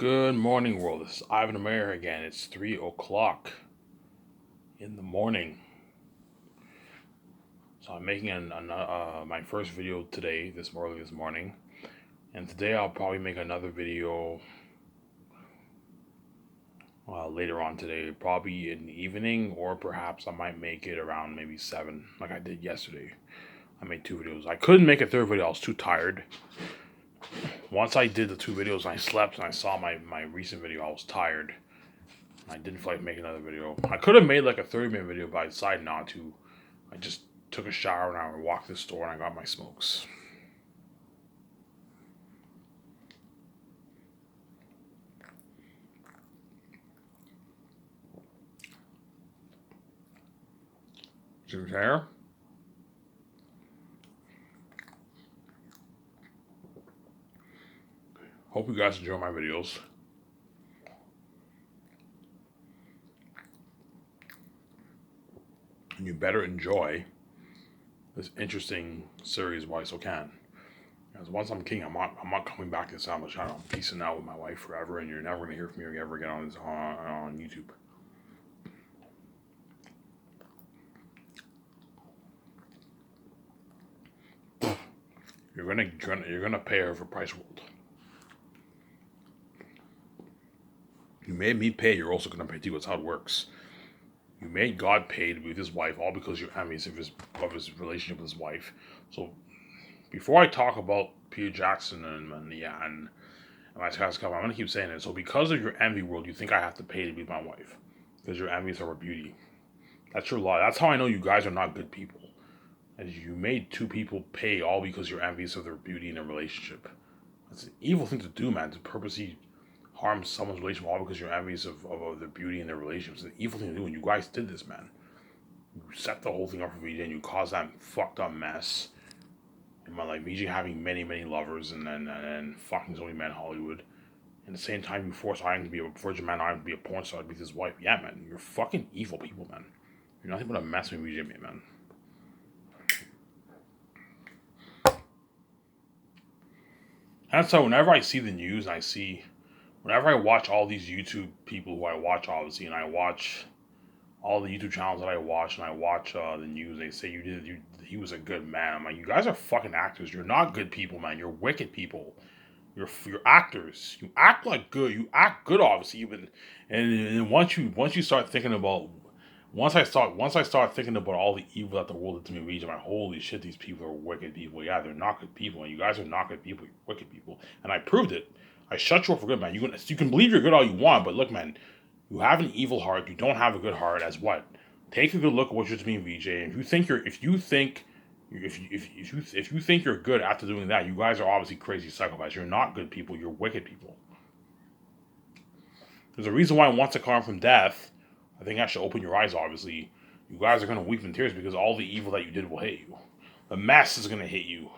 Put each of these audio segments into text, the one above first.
Good morning, world. This is Ivan the Mayor again. It's 3 o'clock in the morning. So I'm making my first video today, this morning. And today I'll probably make another video later on today, probably in the evening, or perhaps I might make it around maybe 7, like I did yesterday. I made 2 videos. I couldn't make a third video. I was too tired. Once I did the 2 videos and I slept and I saw my recent video, I was tired. I didn't feel like making another video. I could have made like a 30-minute video, but I decided not to. I just took a shower and I walked to the store and I got my smokes. Jim's hair. Hope you guys enjoy my videos. And you better enjoy this interesting series Why So Can. Because once I'm king, I'm not coming back to the Sound channel. I'm peacing out with my wife forever, and you're never gonna hear from me ever again on YouTube. You're gonna pay her for Price World. You made me pay. You're also gonna pay too. That's how it works. You made God pay to be with his wife, all because you're envious of his relationship with his wife. So before I talk about Peter Jackson and my Scott Cup, I'm gonna keep saying it. So because of your envy world, you think I have to pay to be with my wife because you're envious of her beauty. That's your lie. That's how I know you guys are not good people. And you made 2 people pay all because you're envious of their beauty in a relationship. That's an evil thing to do, man. To purposely harm someone's relationship all because you're envious of their beauty in their relationship. It's an evil thing to do, and you guys did this, man. You set the whole thing up for VJ, and you caused that fucked up mess in my life. VJ having many, many lovers, and fucking so many men in Hollywood. And at the same time, you force Iron to be a virgin man, Iron to be a porn star to be his wife. Yeah, man, you're fucking evil people, man. You're nothing but a mess with VJ, man. And so whenever I see the news, whenever I watch all these YouTube people who I watch, obviously, and I watch all the YouTube channels that I watch, and I watch the news, they say he was a good man. I'm like, you guys are fucking actors. You're not good people, man. You're wicked people. You're actors. You act like good. You act good, obviously. And once you start thinking about once I start thinking about all the evil that the world did to me, region, I'm like, holy shit, these people are wicked people. Yeah, they're not good people, and you guys are not good people. You're wicked people, and I proved it. I shut you up for good, man. You can believe you're good all you want, but look, man, you have an evil heart. You don't have a good heart. As what? Take a good look at what you're doing, VJ. If you think you're good after doing that, you guys are obviously crazy psychopaths. You're not good people. You're wicked people. There's a reason why once I come from death, I think I should open your eyes, obviously. You guys are going to weep in tears because all the evil that you did will hit you. The mess is going to hit you.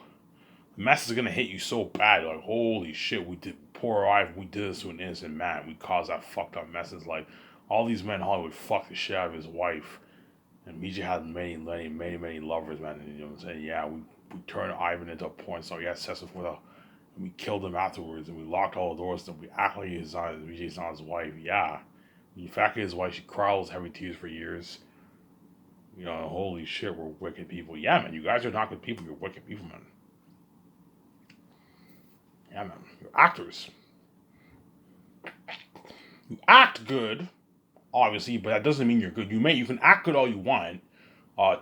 The mess is going to hit you so bad. Like, holy shit, poor Ivan, we did this to an innocent man. We caused that fucked up mess. It's like, all these men in Hollywood fucked the shit out of his wife. And Mija had many, many, many, many lovers, man. And, you know what I'm saying? Yeah, we turned Ivan into a porn star. He had sex with her. And we killed him afterwards. And we locked all the doors. And we act like Mija's not his wife. Yeah. In fact, his wife, she cries heavy tears for years. You know, holy shit, we're wicked people. Yeah, man, you guys are not good people. You're wicked people, man. Yeah, man. You're actors. You act good, obviously, but that doesn't mean you're good. You can act good all you want.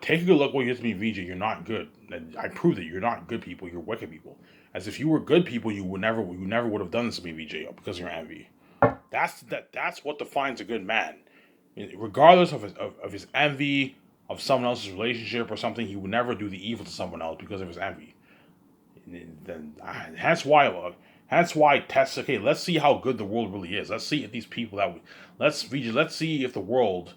Take a good look what you did to me, VJ. You're not good. And I proved it. You're not good people. You're wicked people. As if you were good people, you never would have done this to me, VJ, because of your envy. That's what defines a good man. Regardless of his envy of someone else's relationship or something, he would never do the evil to someone else because of his envy. Then that's why tests. Okay, let's see how good the world really is. Let's see if these people let's see if the world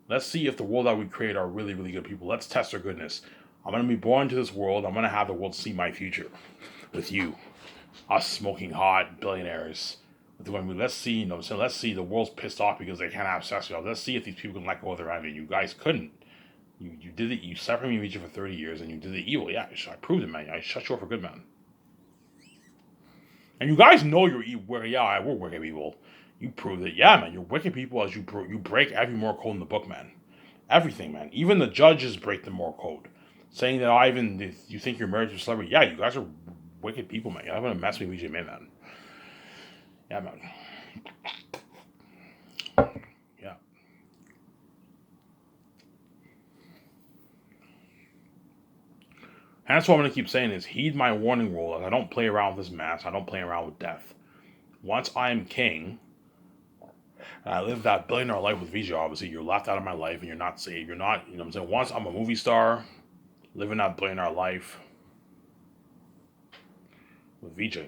that we create are really, really good people. Let's test their goodness. I'm gonna be born into this world. I'm gonna have the world see my future with you, us smoking hot billionaires. Let's see, let's see. The world's pissed off because they can't have sex with us. Let's see if these people can let go of their envy. You guys couldn't. You did it. You separated me from each other for 30 years, and you did the evil. Yeah, I proved it, man. I shut you up for good, man. And you guys know we're wicked people. You prove it. Yeah, man, you're wicked people as you break every moral code in the book, man. Everything, man. Even the judges break the moral code. Saying that Ivan, you think you're married to a celebrity. Yeah, you guys are wicked people, man. You're not going to mess with VJ, man. Yeah, man. Yeah. And that's what I'm going to keep saying is heed my warning rule. I don't play around with this mess. I don't play around with death. Once I am king, and I live that billionaire life with VJ, obviously, you're left out of my life and you're not saved. You're not, you know what I'm saying? Once I'm a movie star, living that billionaire life with VJ,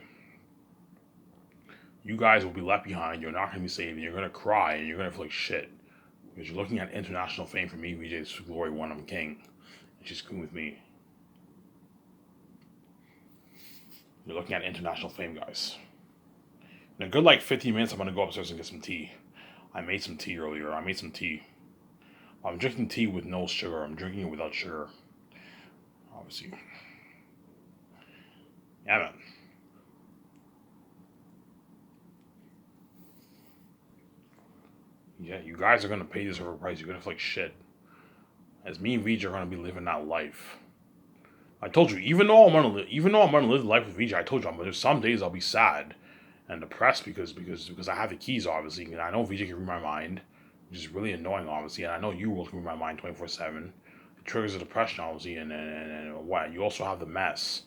you guys will be left behind. You're not going to be saved. And you're going to cry and you're going to feel like shit. Because you're looking at international fame for me, VJ's glory when I'm king. And she's cool with me. You're looking at international fame, guys. In a good 15 minutes, I'm going to go upstairs and get some tea. I made some tea earlier. I'm drinking tea with no sugar. I'm drinking it without sugar. Obviously. Yeah, man. Yeah, you guys are going to pay this overpriced. You're going to feel like shit. As me and VJ are going to be living that life. I told you, even though I'm gonna live the life with VJ, I told you, there's some days I'll be sad and depressed because I have the keys, obviously, and I know VJ can read my mind, which is really annoying, obviously, and I know you will read my mind 24/7. It triggers the depression, obviously, and what? You also have the mess.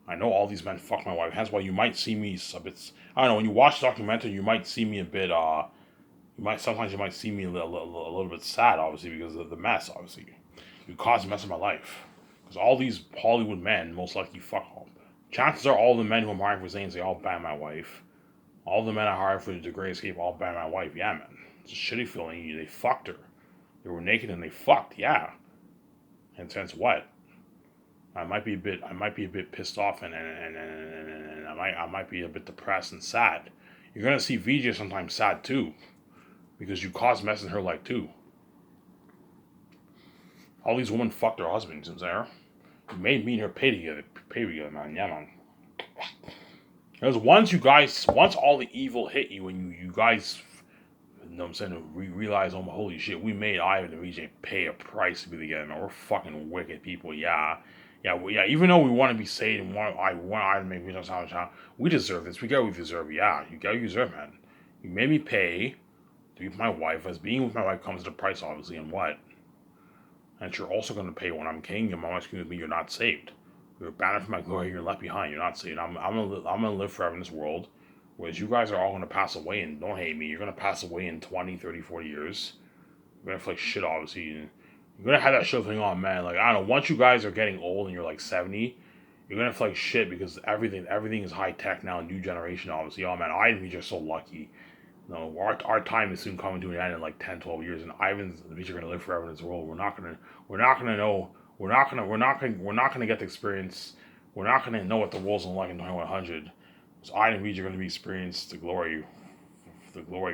I know all these men fuck my wife. Hence why you might see me a bit. I don't know. When you watch the documentary, you might see me a bit. Sometimes you might see me a little bit sad, obviously, because of the mess. Obviously, you caused a mess in my life. Because all these Hollywood men most likely fuck them. Chances are all the men who I'm hiring for Zanes, they all bang my wife. All the men I hired for the Great Escape all bang my wife. Yeah, man. It's a shitty feeling. They fucked her. They were naked and they fucked. Yeah. And since what? I might be a bit pissed off and I might be a bit depressed and sad. You're gonna see VJ sometimes sad too, because you caused mess in her life too. All these women fucked their husbands, you know what I'm saying? You made me and her pay together, man. Yeah, man. Because once all the evil hit you and you guys, you know what I'm saying, realize, oh my, holy shit, we made Ivan and VJ pay a price to be together, man. We're fucking wicked people, yeah. Yeah, even though we want to be saved and want Ivan to make VJ, we deserve this. We get what we deserve, yeah. You get what you deserve, man. You made me pay to be with my wife, as being with my wife comes at a price, obviously, and what? And you're also going to pay when I'm king, and my wife's king with me, you're not saved. You're abandoned from my glory, you're left behind, you're not saved. I'm gonna live forever in this world, whereas you guys are all going to pass away, and don't hate me, you're going to pass away in 20, 30, 40 years. You're going to feel like shit, obviously. And you're going to have that shit thing on, man. Like, I don't know, once you guys are getting old and you're 70, you're going to feel like shit because everything is high tech now, new generation, obviously. Oh, man, Ivan's just so lucky. No, our time is soon coming to an end in 10, 12 years, and Ivan's and are gonna live forever in this world. We're not gonna know. We're not gonna get the experience. We're not gonna know what the world's like in 2100. So I and VJ are gonna be experience the glory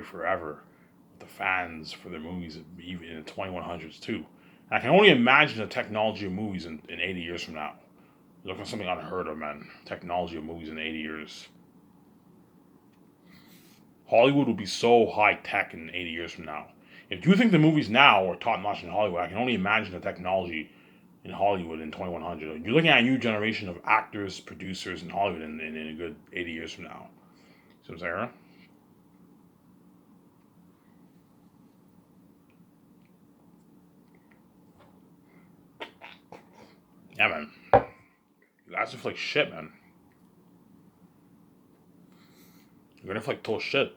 forever. The fans for their movies, even in the 2100s too. And I can only imagine the technology of movies in 80 years from now. You're looking at something unheard of, man. Technology of movies in 80 years. Hollywood will be so high tech in 80 years from now. If you think the movies now are top notch in Hollywood, I can only imagine the technology in Hollywood in 2100. You're looking at a new generation of actors, producers in Hollywood in a good 80 years from now. See what I'm saying? Yeah, man. You guys are like shit, man. You're gonna feel like total shit.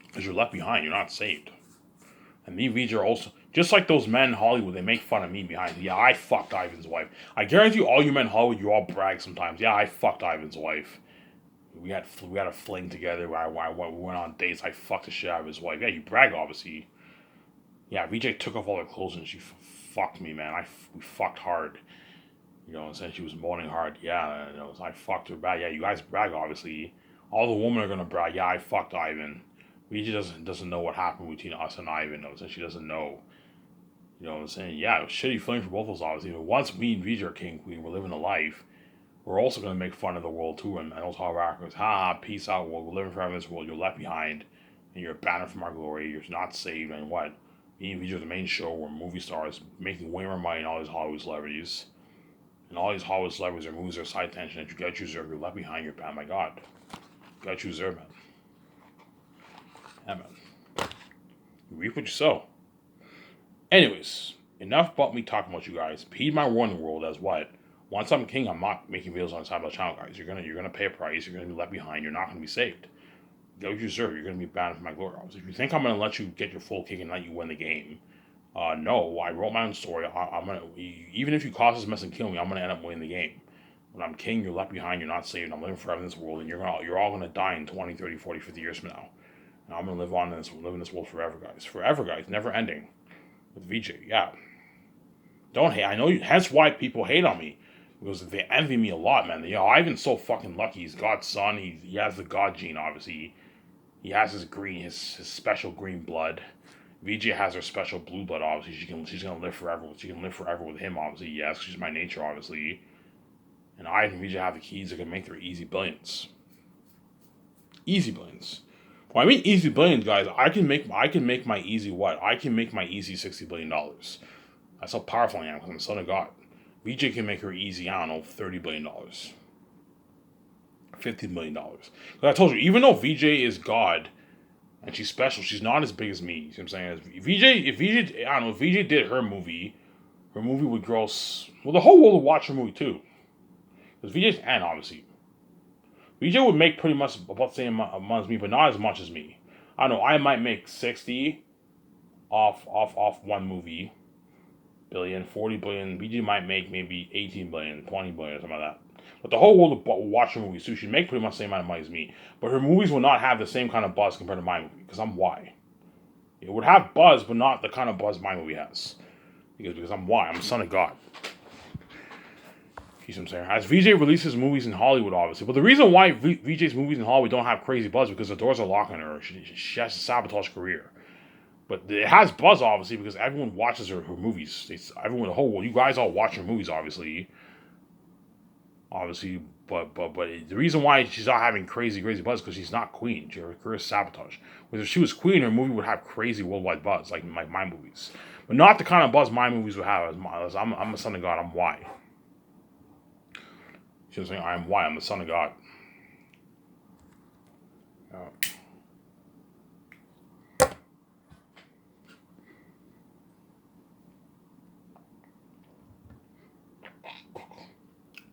Because you're left behind. You're not saved. And me and VJ are also just like those men in Hollywood. They make fun of me behind. Yeah, I fucked Ivan's wife. I guarantee you, all you men in Hollywood, you all brag sometimes. Yeah, I fucked Ivan's wife. We had a fling together. We went on dates. I fucked the shit out of his wife. Yeah, you brag, obviously. Yeah, VJ took off all her clothes and she fucked me, man. We fucked hard. You know, and said she was moaning hard. Yeah, you know, so I fucked her bad. Yeah, you guys brag, obviously. All the women are gonna brag. Yeah, I fucked Ivan. VJ doesn't know what happened between us and Ivan. So she doesn't know. You know what I'm saying? Yeah, it was shitty feeling for both of us, obviously. But once me and VJ are king queen, we're living a life. we're also going to make fun of the world too. And those hard rockers, ha, peace out, world. We're living forever in this world. You're left behind, and you're abandoned from our glory. You're not saved. And what? Even if you're the main show where movie stars making way more money than all these Hollywood celebrities. And all these Hollywood celebrities are movies are side attention that you got to deserve. You're left behind. You're banned. My God. You got to deserve, man. Yeah, man. You reap what you sow. Anyways, enough about me talking about you guys. Heed my warning, world, as what? Once I'm king, I'm not making videos on the side of the channel, guys. You're gonna pay a price. You're gonna be left behind. You're not gonna be saved. Get what you deserve. You're gonna be banned from my glory. If you think I'm gonna let you get your full kick and let you win the game, no. I wrote my own story. I'm gonna, even if you cause this mess and kill me, I'm gonna end up winning the game. When I'm king, you're left behind. You're not saved. I'm living forever in this world, and you're all gonna die in 20, 30, 40, 50 years from now. And I'm gonna live in this world forever, guys. Forever, guys. Never ending. With VJ, yeah. Don't hate. I know you. Hence why people hate on me. Because they envy me a lot, man. Ivan's so fucking lucky. He's God's son. He has the God gene, obviously. He has his special green blood. VJ has her special blue blood, obviously. She's gonna live forever. She can live forever with him, obviously. Yes, she's my nature, obviously. And Ivan and VJ have the keys that can make their easy billions. Easy billions. When I mean easy billions, guys, I can make my easy what? I can make my easy $60 billion. That's how powerful I am because I'm the son of God. VJ can make her easy, I don't know, $30 billion. $50 million. Because I told you, even though VJ is God and she's special, she's not as big as me. You see what I'm saying? If VJ did her movie would gross. Well, the whole world would watch her movie too. Because VJ's and obviously. VJ would make pretty much about the same amount as me, but not as much as me. I don't know, I might make 60 off one movie. Billion, 40 billion. VJ might make maybe 18 billion, 20 billion, or something like that. But the whole world will watch her movies too. She'd make pretty much the same amount of money as me. But her movies will not have the same kind of buzz compared to my movie. Because I'm Y. It would have buzz, but not the kind of buzz my movie has. Because I'm Y. I'm the son of God. You see what I'm saying? As VJ releases movies in Hollywood, obviously. But the reason why VJ's movies in Hollywood don't have crazy buzz is because the doors are locked on her. She has to sabotage her career. But it has buzz, obviously, because everyone watches her movies. Everyone, the whole world, you guys all watch her movies, obviously. But the reason why she's not having crazy buzz is because she's not queen. Her career is sabotage. Because if she was queen, her movie would have crazy worldwide buzz, like my movies. But not the kind of buzz my movies would have. As I'm a son of God. I'm Y. She's saying I'm Y. I'm the son of God.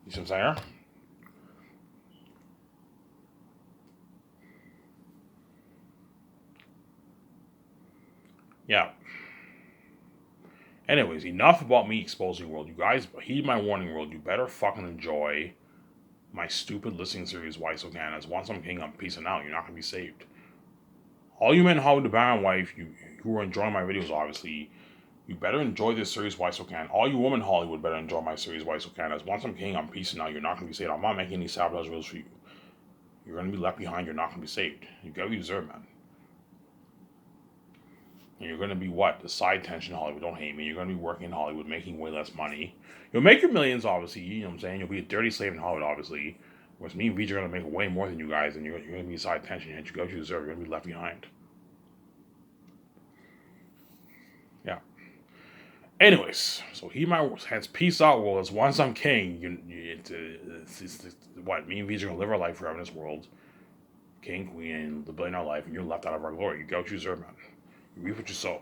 You see what I'm saying? Yeah. Anyways, enough about me exposing the world. You guys, heed my warning, world. You better fucking enjoy my stupid listening series, Why So Can. As once I'm king, I'm peacing out. You're not going to be saved. All you men in Hollywood, the Baron wife, who are enjoying my videos, obviously, you better enjoy this series, Why So Can. All you women in Hollywood better enjoy my series, Why So Can. As once I'm king, I'm peacing out. You're not going to be saved. I'm not making any sabotage rules for you. You're going to be left behind. You're not going to be saved. You get what you deserve, man. And you're going to be what? The side tension in Hollywood. Don't hate me. You're going to be working in Hollywood, making way less money. You'll make your millions, obviously. You know what I'm saying? You'll be a dirty slave in Hollywood, obviously. Whereas me and VJ are going to make way more than you guys, and you're going to be side tension. And you get what you deserve. You're going to be left behind. Yeah. Anyways, so he has peace out, world. As once I'm king, it's what? Me and VJ are going to live our life forever in this world. King, queen, and the billionaire life, and you're left out of our glory. You get what you deserve, man. You reap what you sow.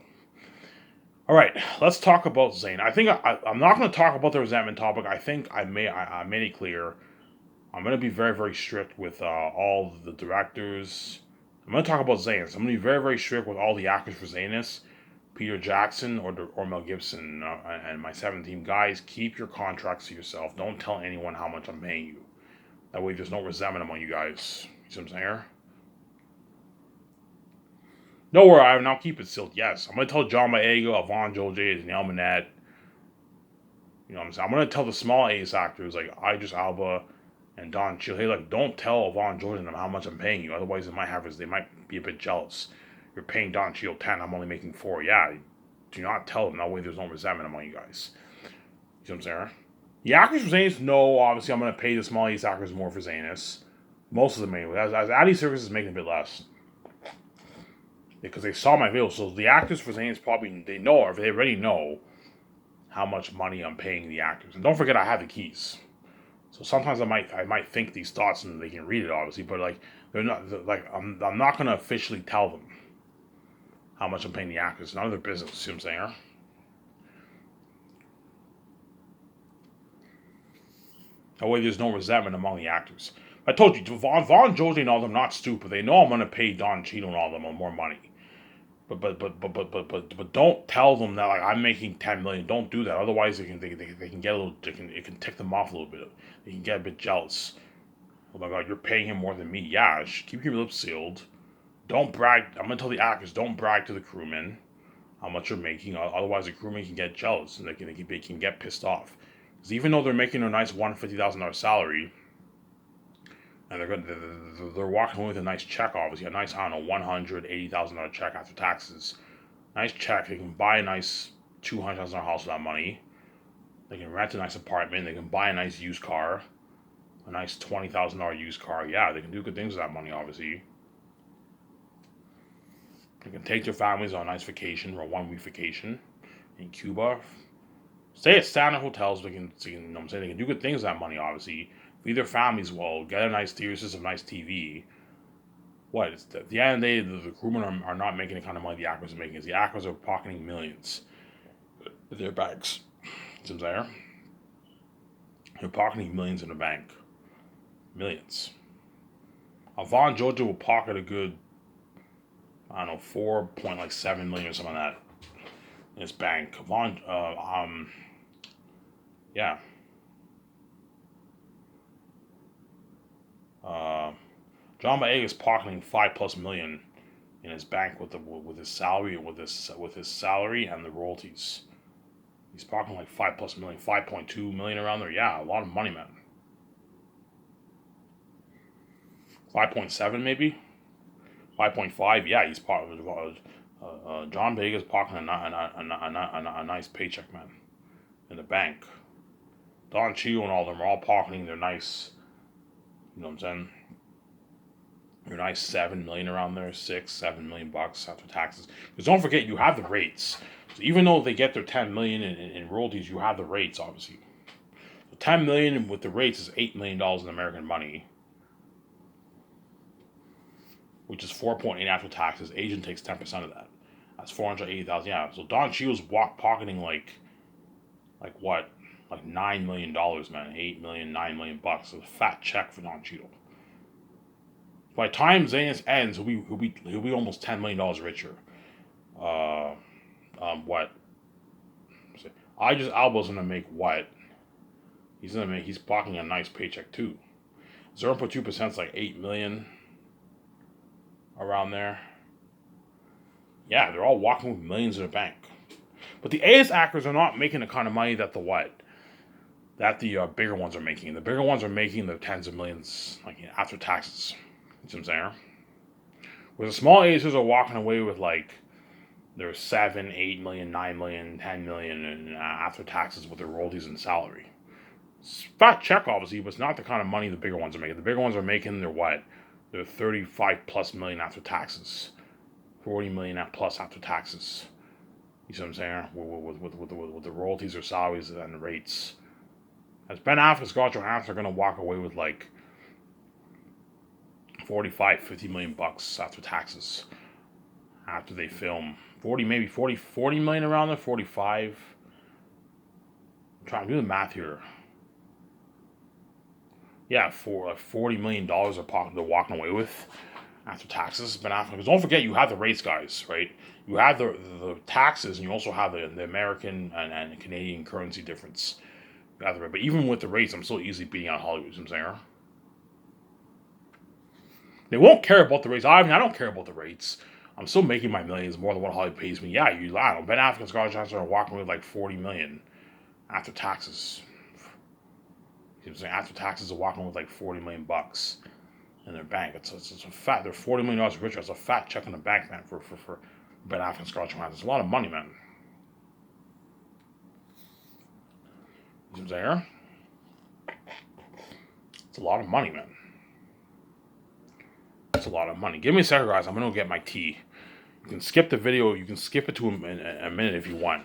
All right, let's talk about Zayn. I think I'm not going to talk about the resentment topic. I think I made it clear. I'm going to be very, very strict with all the directors. I'm going to talk about Zayn. So I'm going to be very, very strict with all the actors for Zaynus. Peter Jackson or Mel Gibson and my 7 team. Guys, keep your contracts to yourself. Don't tell anyone how much I'm paying you. That way there's no resentment among you guys. You see what I'm saying here? No worry, I'll keep it sealed. Yes, I'm going to tell John Boyega, Yvonne Jolie, Janelle Monáe. You know what I'm saying? I'm going to tell the small ace actors like Idris Elba and Don Cheadle, hey, like, don't tell Yvonne Jolie and them how much I'm paying you. Otherwise, they might be a bit jealous. You're paying Don Cheadle 10, I'm only making 4. Yeah, do not tell them. That way there's no resentment among you guys. You see what I'm saying? The actors for Zanus, no, obviously I'm going to pay the small Ace actors more for Zanus. Most of them anyway. As Addy Circus is making a bit less. Because they saw my video. So the actors for Zanus probably, they know, or they already know how much money I'm paying the actors. And don't forget I have the keys. So sometimes I might think these thoughts and they can read it obviously, but like they're not like I'm not gonna officially tell them how much I'm paying the actors. It's none of their business, see what I'm saying? That way there's no resentment among the actors. I told you, Vaughn, Josie, and all them not stupid. They know I'm gonna pay Don Cheadle and all them more money. But don't tell them that like I'm making 10 million. Don't do that. Otherwise they can get a little it can tick them off a little bit. They can get a bit jealous. Oh my god, you're paying him more than me. Yeah, keep your lips sealed. Don't brag. I'm gonna tell the actors, don't brag to the crewmen how much you're making. Otherwise the crewmen can get jealous and they can get pissed off. Because even though they're making a nice $150,000 salary, and they're walking away with a nice check, obviously a nice, I don't know, $180,000 check after taxes. Nice check. They can buy a nice $200,000 house with that money. They can rent a nice apartment. They can buy a nice used car, a nice $20,000 used car. Yeah, they can do good things with that money, obviously. They can take their families on a nice vacation or a 1 week vacation in Cuba. Stay at standard hotels. They can, you know what I'm saying? They can do good things with that money, obviously. Feed their families well. Get a nice theater system, nice TV. What? At the end of the day, the crewmen are not making the kind of money the actors are making. The actors are pocketing millions with their banks. See what I'm saying? They're pocketing millions in the bank. Millions. Vaughn Jojo will pocket a good, I don't know, 4.7 million or something like that in his bank. Vaughn, yeah. John Boyega is pocketing 5+ million in his bank with his salary and the royalties. He's pocketing like 5+ million, 5.2 million around there. Yeah, a lot of money, man. 5.7 maybe, 5.5. Yeah, he's pocketing. John Boyega's pocketing a nice paycheck, man, in the bank. Don Cheadle and all of them are all pocketing their nice, you know what I'm saying? Your nice 7 million around there, 6-7 million bucks after taxes. Because don't forget, you have the rates. So even though they get their 10 million in royalties, you have the rates, obviously. So 10 million with the rates is $8 million in American money, which is 4.8 after taxes. Agent takes 10% of that. That's 480,000. Yeah. So Don Cheadle's pocketing like what? Like $9 million, man. 8 million, 9 million bucks. It's a fat check for Don Cheadle. By the time Zanus ends, he'll be almost $10 million richer. What? Idris Elba's gonna make what? He's pocketing a nice paycheck too. 0.2% is like 8 million around there. Yeah, they're all walking with millions in the bank. But the A-list actors are not making the kind of money that the bigger ones are making. The bigger ones are making the tens of millions, like after taxes. You see what I'm saying? Where the small A-listers are walking away with like their 7, 8 million, 9 million, 10 million, and after taxes with their royalties and salary. It's fat check, obviously, but it's not the kind of money the bigger ones are making. The bigger ones are making their what? Their 35+ million after taxes, 40 million plus after taxes. You see what I'm saying? With the royalties or salaries and the rates. As Ben Affleck and Scarlett Johansson are going to walk away with like 45-50 million bucks after taxes after they film. 40 million around there, 45. I'm trying to do the math here. Yeah, for like $40 million they're walking away with after taxes. Ben Affleck. Because don't forget, you have the rates, guys, right? You have the taxes, and you also have the American and Canadian currency difference. But even with the rates, I'm still easily beating out Hollywood. You know what I'm saying? They won't care about the rates. I mean, I don't care about the rates. I'm still making my millions more than what Hollywood pays me. Yeah, I don't know. Ben Affleck and Scarlett Johansson are walking with like 40 million after taxes. You know what I'm saying? After taxes, they're walking with like 40 million bucks in their bank. It's a fat. They're $40 million richer. It's a fat check in the bank, man, for Ben Affleck and Scarlett Johansson. It's a lot of money, man. You know what I'm saying? It's a lot of money, man. It's a lot of money. Give me a second, guys. I'm gonna go get my tea. You can skip the video. You can skip it to a minute if you want.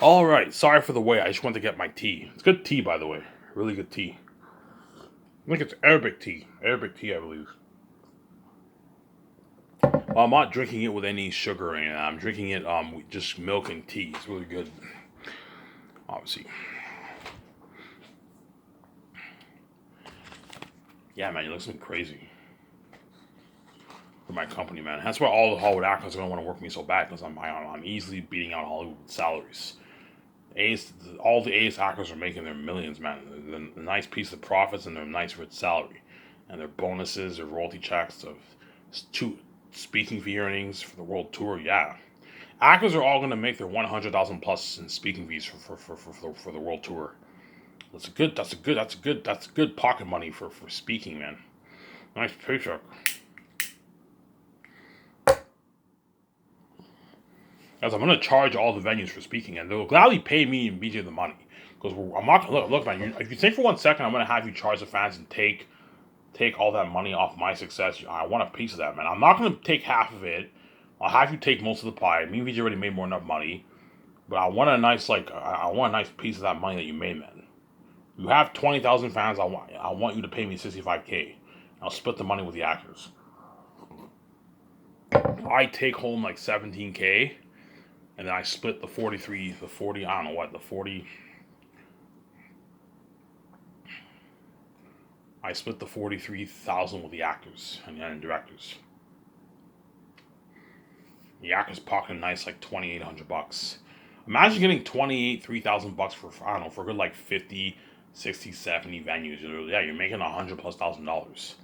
All right. Sorry for the wait. I just went to get my tea. It's good tea, by the way. Really good tea. I think it's Arabic tea. Arabic tea, I believe. Well, I'm not drinking it with any sugar or anything. I'm drinking it with just milk and tea. It's really good. Obviously. Yeah, man, you look something crazy for my company, man. That's why all the Hollywood actors are gonna want to work with me so bad because I'm easily beating out Hollywood salaries. Ace, all the Ace actors are making their millions, man. The nice piece of profits and their nice rich salary, and their bonuses, their royalty checks, of two speaking fee earnings for the world tour. Yeah, actors are all gonna make their 100,000 plus in speaking fees for the world tour. That's good pocket money for speaking, man. Nice paycheck. As I'm gonna charge all the venues for speaking, and they'll gladly pay me and BJ the money. Because I'm not gonna look, man. If you think for 1 second I'm gonna have you charge the fans and take all that money off my success, I want a piece of that, man. I'm not gonna take half of it. I'll have you take most of the pie. Me and BJ already made more than enough money, but I want a nice piece of that money that you made, man. You have 20,000 fans. I want you to pay me 65K. I'll split the money with the actors. I take home like 17K, and then I split the 43, the 40. I don't know what the 40. I split the 43,000 with the actors and directors. The actors pocketing nice like $2,800. Imagine getting 3,000 bucks for, I don't know, for a good like 50, 60, 70 venues. Yeah, you're making $100,000+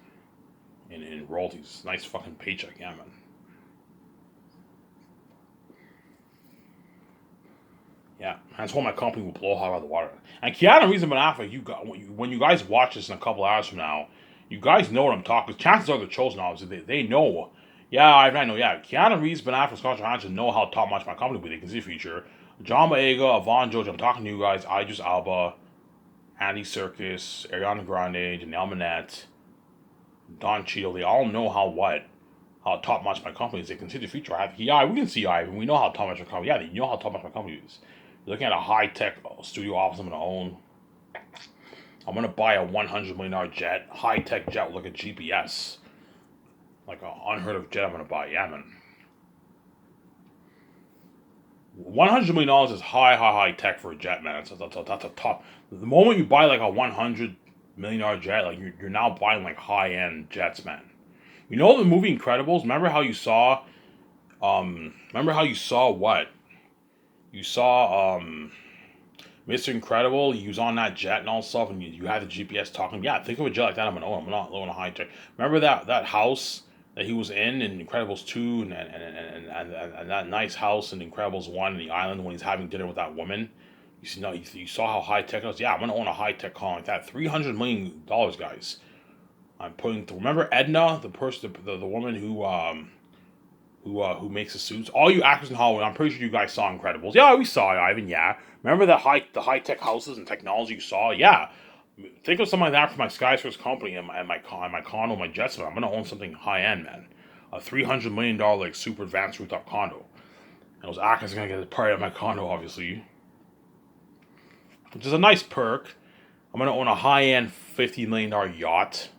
in royalties. Nice fucking paycheck, yeah, man. Yeah, that's why my company will blow hot out of the water. And Keanu Reeves and Ben Affleck, when you guys watch this in a couple hours from now, you guys know what I'm talking. Chances are they're chosen, obviously. They know. Yeah, I know. Yeah, Keanu Reeves, Ben Affleck, Scarlett Johansson know how top notch my company will be. They can see the future. John Boyega, Yvonne George, I'm talking to you guys. Idris Alba, Andy Serkis, Ariana Grande, Janelle Monáe, Don Cheadle. They all know how top notch my company is. They can see the future. Yeah, we can see Ivan. We know how top notch my company. Yeah, they know how top notch my company is. You're looking at a high tech studio office I'm gonna own. I'm gonna buy a $100 million jet, high tech jet with like a GPS, like an unheard of jet. I'm gonna buy. Yeah, man. $100 million is high tech for a jet, man. That's a top. The moment you buy like a $100 million jet, like you're now buying like high end jets, man. You know the movie Incredibles? Remember how you saw? Remember how you saw what? You saw Mr. Incredible. He was on that jet and all stuff, and you had the GPS talking. Yeah, think of a jet like that. I'm not low on a high tech. Remember that house that he was in Incredibles 2 and that nice house in Incredibles 1 in the island when he's having dinner with that woman. You see, no, you saw how high tech it was. Yeah, I'm gonna own a high tech car like that. $300 million, guys. I'm putting. Remember Edna, the person, the woman who makes the suits. All you actors in Hollywood, I'm pretty sure you guys saw Incredibles. Yeah, we saw it, Ivan. Yeah, remember the high tech houses and technology you saw? Yeah, think of something like that for my Skyscraper company and my condo, my Jetsman. I'm gonna own something high end, man. A $300 million like super advanced rooftop condo. And those actors are gonna get a part of my condo, obviously, which is a nice perk. I'm gonna own a high end $50 million yacht.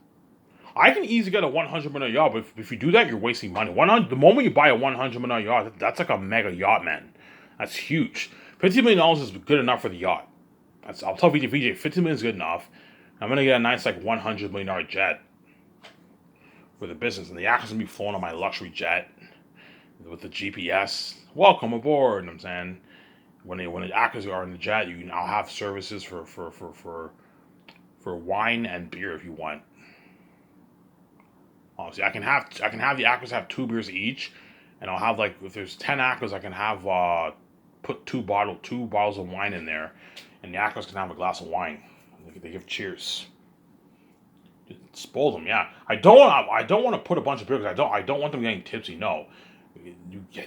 I can easily get a $100 million yacht, but if you do that, you're wasting money. The moment you buy a $100 million yacht, that's like a mega yacht, man. That's huge. $50 million is good enough for the yacht. I'll tell VJ, $50 million is good enough. I'm gonna get a nice like $100 million jet for the business, and the actor's gonna be flown on my luxury jet with the GPS. Welcome aboard. You know what I'm saying, when the actors are in the jet, you can now have services for wine and beer if you want. Honestly, I can have the actors have 2 beers each, and I'll have like if there's 10 actors, I can have put two bottles of wine in there, and the actors can have a glass of wine. They give cheers. Spoil them, yeah. I don't want to put a bunch of beers. I don't want them getting tipsy. No,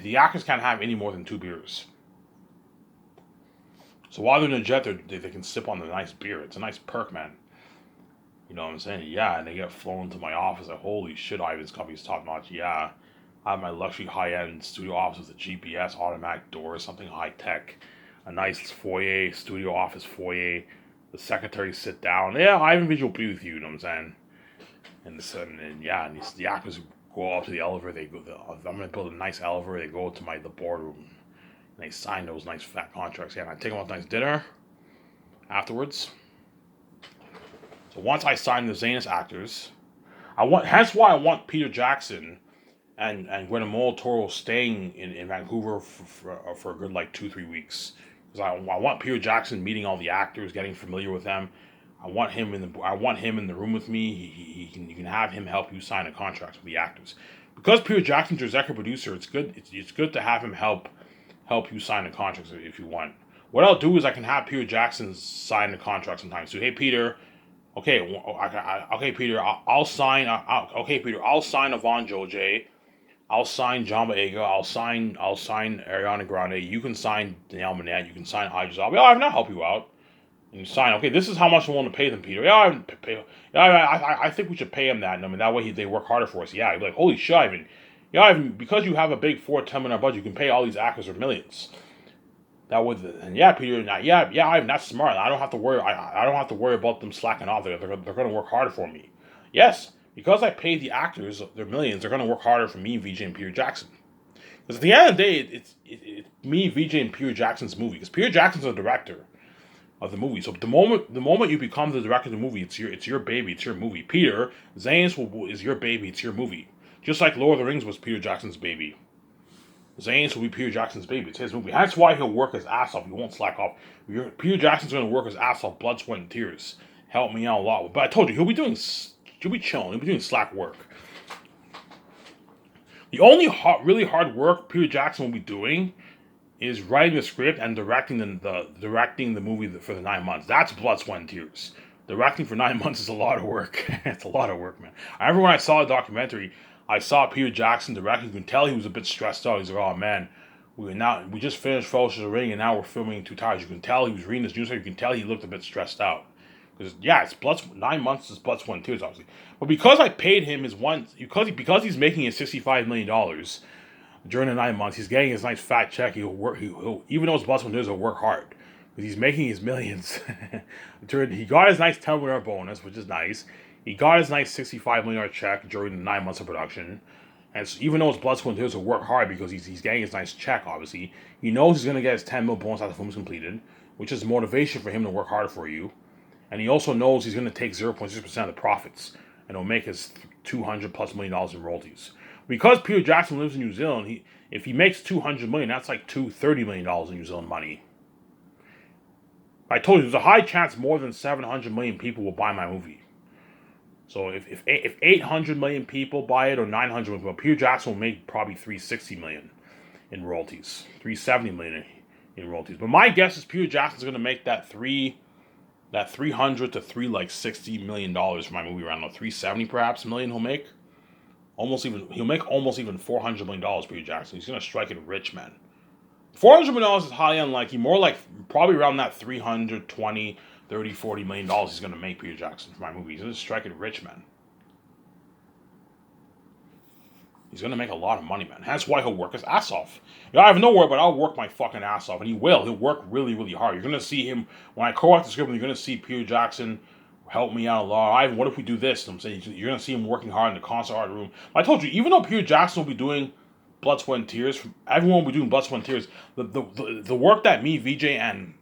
the actors can't have any more than 2 beers. So while they're in the jet, they can sip on the nice beer. It's a nice perk, man. You know what I'm saying? Yeah, and they get flown to my office. Like, holy shit, Ivan's company's top notch. Yeah, I have my luxury high end studio office with a GPS, automatic doors, something high tech, a nice foyer, studio office foyer. The secretaries sit down. Yeah, Ivan Visual be with you. You know what I'm saying? And yeah, and the actors go up to the elevator. I'm gonna build a nice elevator. They go to the boardroom, and they sign those nice fat contracts. Yeah, and I take them out to nice dinner afterwards. So once I sign the Zanus actors, hence why I want Peter Jackson and Guillermo del Toro staying in Vancouver for a good like 2-3 weeks, because I want Peter Jackson meeting all the actors, getting familiar with them. I want him in the room with me. You can have him help you sign a contract with the actors, because Peter Jackson's your executive producer. It's good to have him help you sign the contracts if you want. What I'll do is I can have Peter Jackson sign the contract sometimes. So hey Peter. Okay, okay, Peter. I'll sign. Okay, Peter. I'll sign Yvonne J. I'll sign John Boyega. I'll sign Ariana Grande. You can sign Danielle Manette. You can sign Idris Elba. Yeah, I'll not help you out. And you sign. Okay, this is how much I want to pay them, Peter. Yeah, pay. Yeah, I think we should pay him that. I mean, that way they work harder for us. Yeah, you'd be like, holy shit, Ivan. Yeah, Ivan, because you have a big $4-10 million budget, you can pay all these actors for millions. That would, and yeah, Peter, Ivan, that's smart. I don't have to worry. I don't have to worry about them slacking off. They're going to work harder for me. Yes, because I paid the actors their millions, they're going to work harder for me, VJ, and Peter Jackson. Because at the end of the day, it's me, VJ, and Peter Jackson's movie. Because Peter Jackson's the director of the movie. So the moment you become the director of the movie, it's your baby, it's your movie. Peter Zane's is your baby, it's your movie. Just like Lord of the Rings was Peter Jackson's baby. Zane's will be Peter Jackson's baby. It's his movie. That's why he'll work his ass off. He won't slack off. Peter Jackson's going to work his ass off, blood, sweat, and tears. Help me out a lot. But I told you, he'll be chilling. He'll be doing slack work. The only really hard work Peter Jackson will be doing is writing the script and directing the movie for the 9 months. That's blood, sweat, and tears. Directing for 9 months is a lot of work. It's a lot of work, man. I remember when I saw the documentary, I saw Peter Jackson directing. You can tell he was a bit stressed out. He's like, oh man, we just finished Fellowship of the Ring and now we're filming Two Towers. You can tell he was reading his newspaper. You can tell he looked a bit stressed out. Because yeah, it's 9 months is blood, sweat, and tears, obviously. But because I paid him because he's making his $65 million during the 9 months, he's getting his nice fat check. He'll work. He'll even though it's blood, sweat, and tears, he'll work hard. He's making his millions. He got his nice $10 million bonus, which is nice. He got his nice $65 million check during the 9 months of production. And so even though it's Bloodsport Tears will work hard because he's getting his nice check, obviously, he knows he's going to get his $10 million bonus after the film is completed, which is motivation for him to work harder for you. And he also knows he's going to take 0.6% of the profits, and it'll make his $200+ million in royalties. Because Peter Jackson lives in New Zealand, if he makes $200 million, that's like $30 million in New Zealand money. I told you, there's a high chance more than 700 million people will buy my movie. So if 800 million people buy it, or 900 million, Peter Jackson will make probably 360 million in royalties, 370 million in royalties. But my guess is Peter Jackson's going to make that 300 to $360 million for my movie around 370 perhaps million. He'll make almost even $400 million. Peter Jackson, he's going to strike it rich, man. $400 million is highly unlikely. More like probably around that 320, 30, $40 million he's going to make, Peter Jackson, for my movie. He's going to strike it rich, man. He's going to make a lot of money, man. That's why he'll work his ass off. I have no worry, but I'll work my fucking ass off. And he will. He'll work really, really hard. You're going to see him, when I co-act the script, you're going to see Peter Jackson help me out a lot. Ivan, what if we do this? I'm saying you're going to see him working hard in the concert art room. I told you, even though Peter Jackson will be doing Blood, Sweat, and Tears, everyone will be doing Blood, Sweat, and Tears, the work that me, VJ, and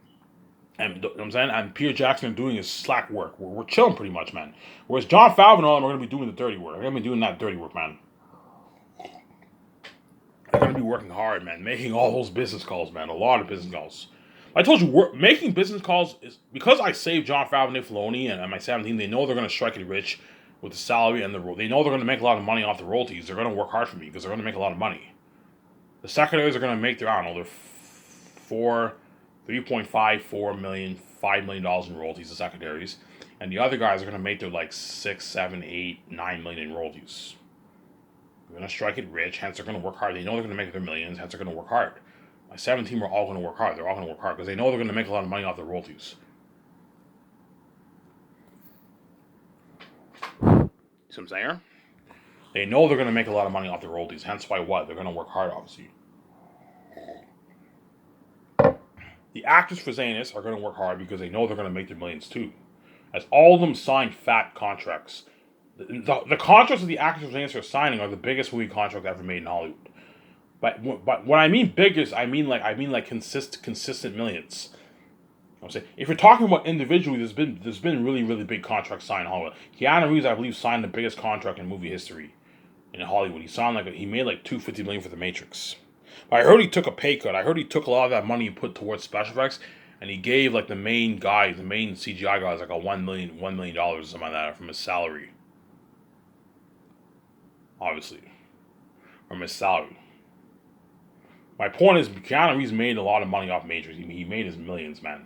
Peter Jackson are doing is slack work. We're chilling pretty much, man. Whereas Jon Favreau and all of them are going to be doing the dirty work. They're going to be doing that dirty work, man. They're going to be working hard, man. Making all those business calls, man. A lot of business calls. I told you, making business calls is because I saved Jon Favreau, Nick Filoni, and my 17. They know they're going to strike it rich with the salary and they know they're going to make a lot of money off the royalties. They're going to work hard for me because they're going to make a lot of money. The secondaries are going to make their, I don't know, they're $3.54 million, $5 million in royalties, the secondaries. And the other guys are going to make their like 6, 7, 8, 9 million in royalties. They're going to strike it rich, hence they're going to work hard. They know they're going to make their millions, hence they're going to work hard. My 17 are all going to work hard. They're all going to work hard because they know they're going to make a lot of money off their royalties. See what I'm saying? They know they're going to make a lot of money off their royalties, hence why what? They're going to work hard, obviously. The actors for Zanus are going to work hard because they know they're going to make their millions too. As all of them signed fat contracts. The contracts that the actors for Zanus are signing are the biggest movie contract ever made in Hollywood. But when I mean biggest, I mean like consistent millions. I'm saying, if you're talking about individually, there's been really, really big contracts signed in Hollywood. Keanu Reeves, I believe, signed the biggest contract in movie history in Hollywood. He made like $250 million for The Matrix. But I heard he took a pay cut. I heard he took a lot of that money he put towards special effects, and he gave like the main CGI guys like $1 million or something like that from his salary. Obviously, from his salary. My point is, Keanu Reeves made a lot of money off Matrix. He made his millions, man.